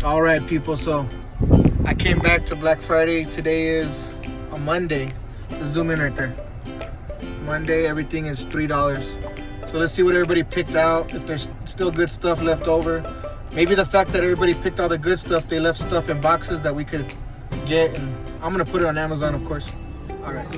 All right, people. So I came back to Black Friday. Today is a Monday. Let's zoom in right there. Monday, everything is $3. So let's see what everybody picked out. If there's still good stuff left over. Maybe the fact that everybody picked all the good stuff, they left stuff in boxes that we could get. And I'm gonna put it on Amazon, of course. All right.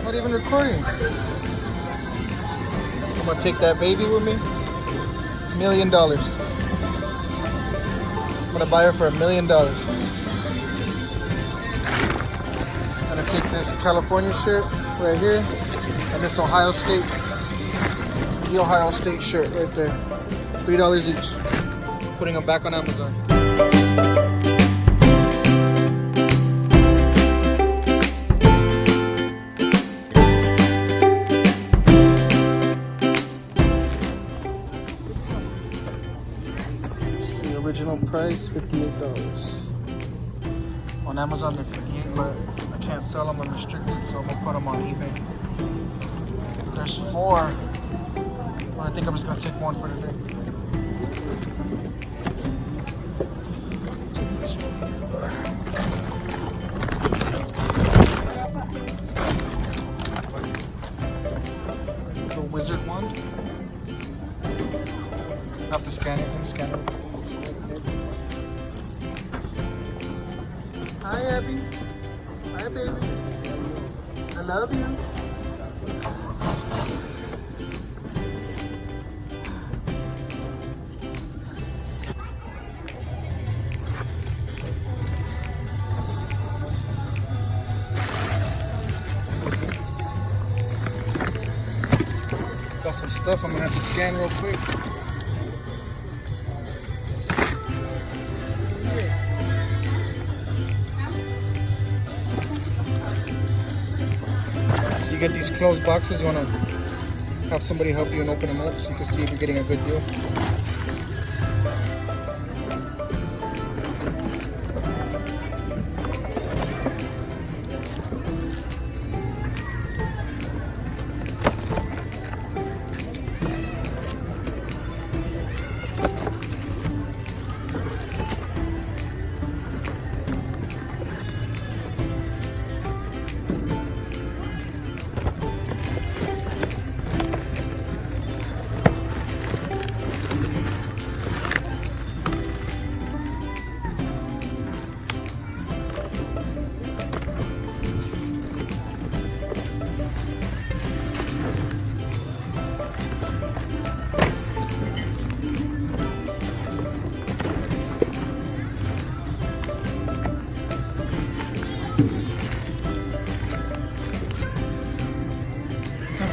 Not even recording. I'm gonna take that baby with me. $1 million. I'm gonna buy her for $1 million. I'm gonna take this California shirt right here and this Ohio State, the Ohio State shirt right there. $3 each. Putting them back on Amazon. Original price $58. On Amazon they're $58, but I can't sell them. I'm restricted, so I'm gonna put them on eBay. There's 4, but I think I'm just gonna take one for today. The wizard wand. I have to scan it. Let me scan it. Hi, Abby. Hi, baby. I love you. Got some stuff I'm gonna have to scan real quick. You get these closed boxes, you want to have somebody help you and open them up so you can see if you're getting a good deal.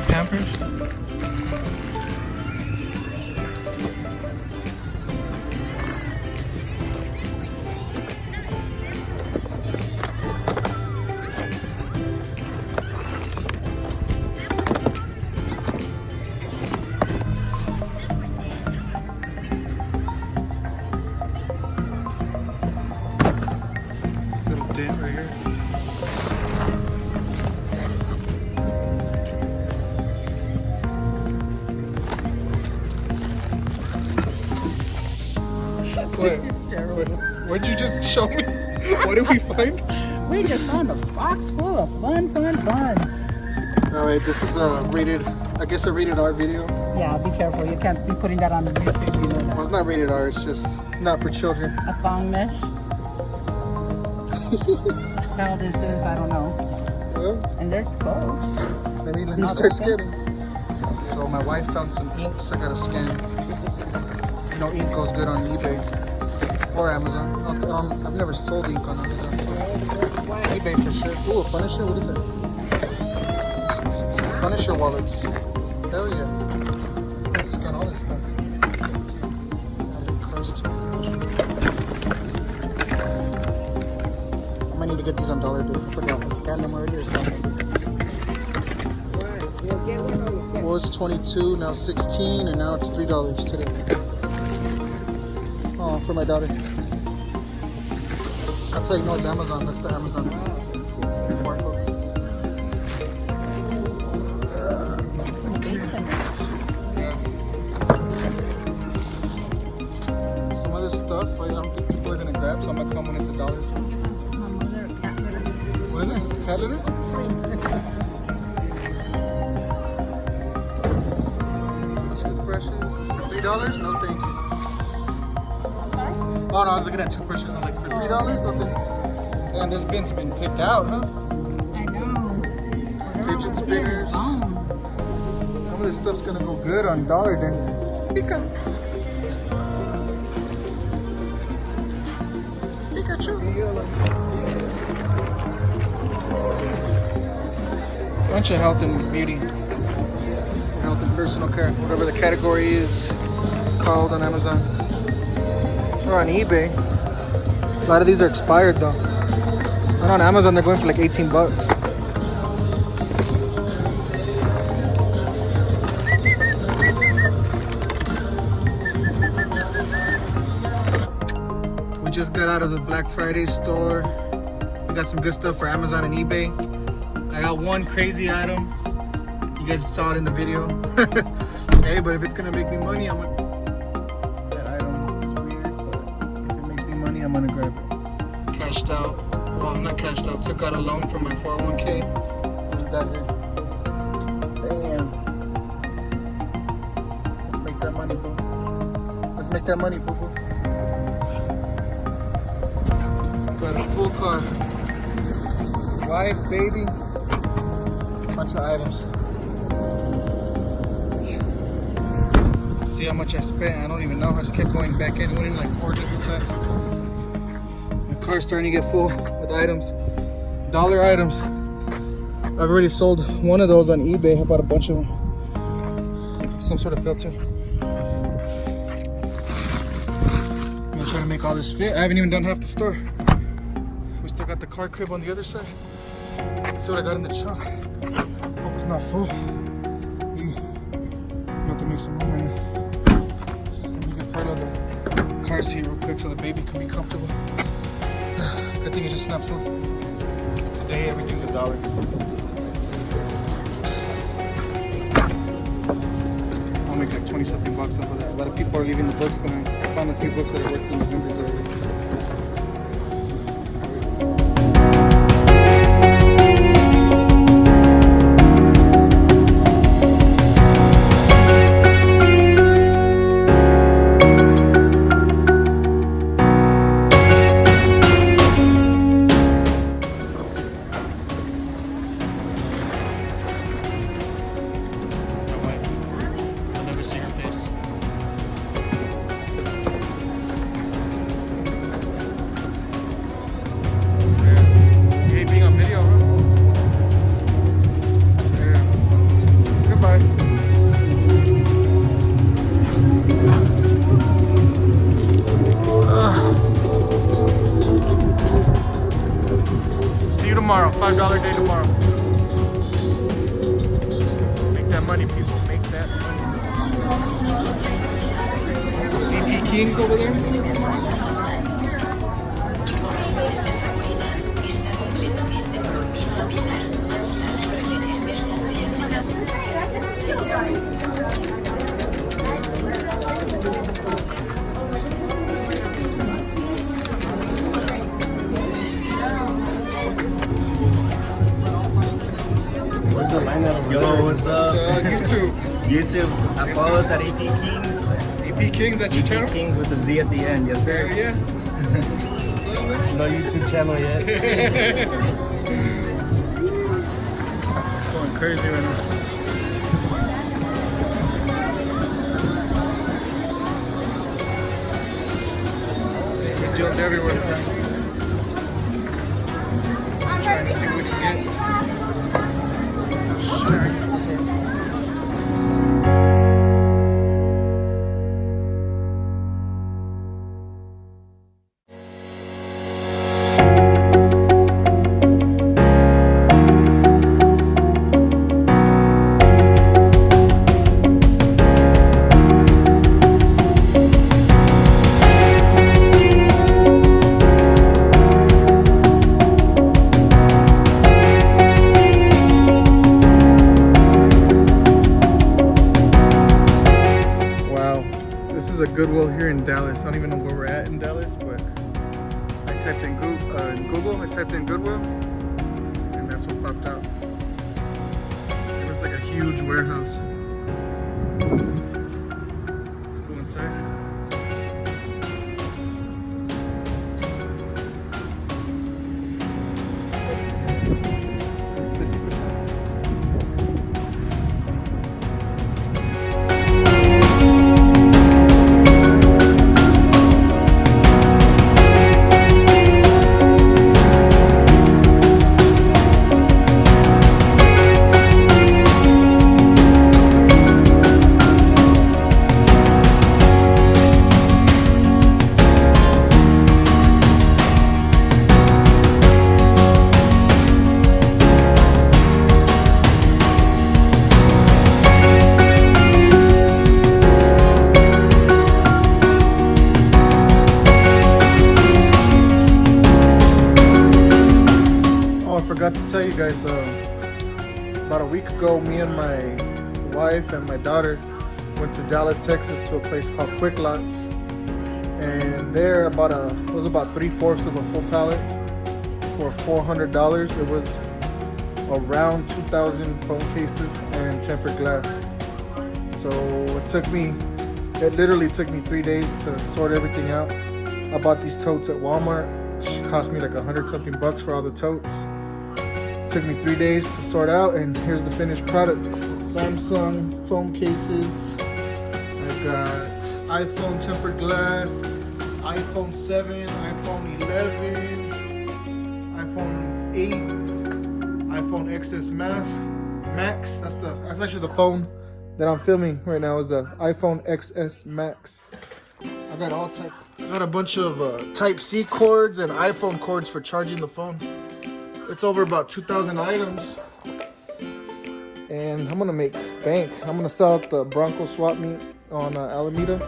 Pampers. Little dent right here. What'd you just show me? What did we find? We just found a box full of fun. Alright, this is a rated, I guess a rated R video. Yeah, be careful. You can't be putting that on YouTube, you know that. Well, it's not rated R, it's just not for children. A thong mesh. How this is, I don't know. Well, And there's closed. let me Not start open. scanning. So my wife found some inks I gotta scan. You know, ink goes good on eBay or Amazon. I've never sold ink on Amazon, so eBay for sure. Ooh, a Punisher? What is it? Punisher wallets. Hell yeah. Let's scan all this stuff. How many need to get these on Dollar, dude. I forgot. I scanned them already or something. Was 22, now 16, and now it's $3 today. Oh, for my daughter. That's how you know it's Amazon. That's the Amazon barcode. Yeah. Some of this stuff I don't think people are gonna grab, so I'm gonna come when it's $1. What is it? Cat litter? Toothbrushes for $3? No thank you. Oh no, I was looking at toothbrushes. I'm like, for $3? No thank you. And this bin's been picked out, huh? I know. Fidget spinners. Some of this stuff's gonna go good on Dollar then. Pikachu. Bunch of health and beauty. Health and personal care, whatever the category is called on Amazon or on eBay. A lot of these are expired though. And on Amazon they're going for like 18 bucks. We just got out of the Black Friday store. We got some good stuff for Amazon and eBay. I got one crazy item. You guys saw it in the video. Hey, but if it's gonna make me money, I'm gonna. That item is weird, but if it makes me money, I'm gonna grab it. Cashed out. Well, I'm not cashed out. Took out a loan from my 401k. What's that here? Damn. Let's make that money, boo. Let's make that money, boo boo. Got a full car. Wife, baby. Bunch of items. See how much I spent? I don't even know. I just kept going back in. Went in like 4 different times. My car's starting to get full with items. Dollar items. I've already sold one of those on eBay. I bought a bunch of them. Some sort of filter. I'm gonna try to make all this fit. I haven't even done half the store. We still got the car crib on the other side. Let's see what I got in the trunk. Hope it's not full. Have to make some room right now. Let me get part of the car seat real quick so the baby can be comfortable. Good thing it just snaps off. Today everything's $1. I'll make like 20 something bucks off of that. A lot of people are leaving the books behind. I found a few books that are worth in the hundreds already. Tomorrow, $5 day tomorrow. Make that money, people. Make that money. CP Kings over there. Yo, what's up? YouTube. YouTube. I follow us at AP Kings. AP Kings, that's your channel? Kings with the Z at the end, yes sir. Yeah. No YouTube channel yet. Going crazy right now. Good deals everywhere. Trying to see what we can get. Google here in Dallas. I don't even know where we're at in Dallas, but I typed in Google, I typed in Goodwill, and that's what popped out. It was like a huge warehouse. Let's go inside. Forgot to tell you guys, about a week ago, me and my wife and my daughter went to Dallas, Texas, to a place called Quick Lots, and there it was about 3/4 of a full pallet for $400. It was around 2,000 phone cases and tempered glass. So it literally took me 3 days to sort everything out. I bought these totes at Walmart. It cost me like $100-something for all the totes. Took me 3 days to sort out, and here's the finished product. Samsung phone cases. I got iPhone tempered glass, iPhone 7, iPhone 11, iPhone 8, iPhone XS Max. That's actually the phone that I'm filming right now, is the iPhone XS Max. I got a bunch of Type-C cords and iPhone cords for charging the phone. It's over about 2,000 items, and I'm gonna make bank. I'm gonna sell at the Bronco swap meet on Alameda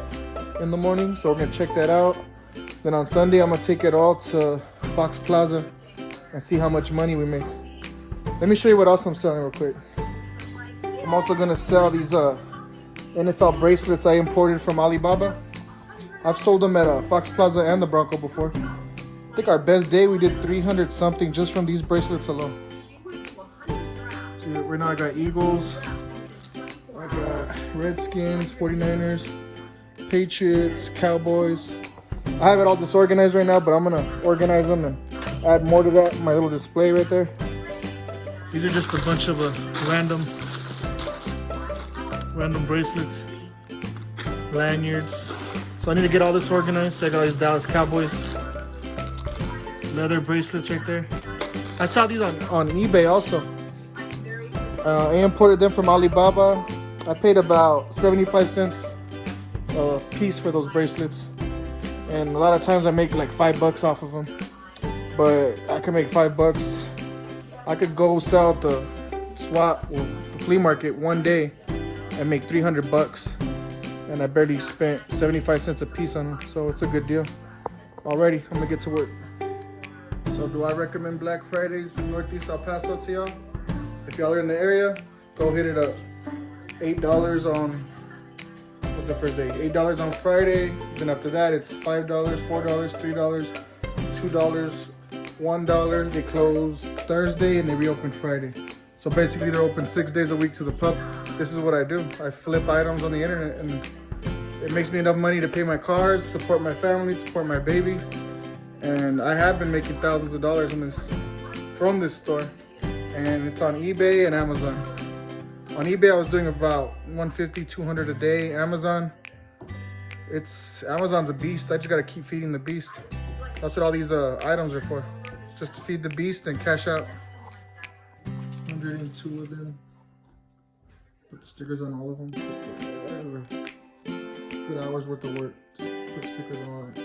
in the morning, so we're gonna check that out. Then on Sunday, I'm gonna take it all to Fox Plaza and see how much money we make. Let me show you what else I'm selling real quick. I'm also gonna sell these NFL bracelets I imported from Alibaba. I've sold them at Fox Plaza and the Bronco before. I think our best day we did 300 something just from these bracelets alone. So right now I got Eagles, I got Redskins, 49ers, Patriots, Cowboys. I have it all disorganized right now, but I'm gonna organize them and add more to that. My little display right there. These are just a bunch of random bracelets, lanyards. So I need to get all this organized. So I got these Dallas Cowboys leather bracelets right there. I saw these on eBay also. I imported them from Alibaba. I paid about 75 cents a piece for those bracelets, and a lot of times I make like $5 off of them. But I can make $5. I could go sell at the the flea market one day and make $300, and I barely spent 75 cents a piece on them. So it's a good deal. Alrighty, I'm gonna get to work. So do I recommend Black Fridays Northeast El Paso to y'all? If y'all are in the area, go hit it up. $8 on, what's the first day? $8 on Friday. Then after that, it's $5, $4, $3, $2, $1. They close Thursday and they reopen Friday. So basically they're open 6 days a week to the pub. This is what I do. I flip items on the internet, and it makes me enough money to pay my cars, support my family, support my baby. And I have been making thousands of dollars from this store, and it's on eBay and Amazon. On eBay, I was doing about $150, $200 a day. Amazon's a beast. I just gotta keep feeding the beast. That's what all these items are for, just to feed the beast and cash out. 102 of them. Put the stickers on all of them. Good hours worth of work. Put stickers on all that.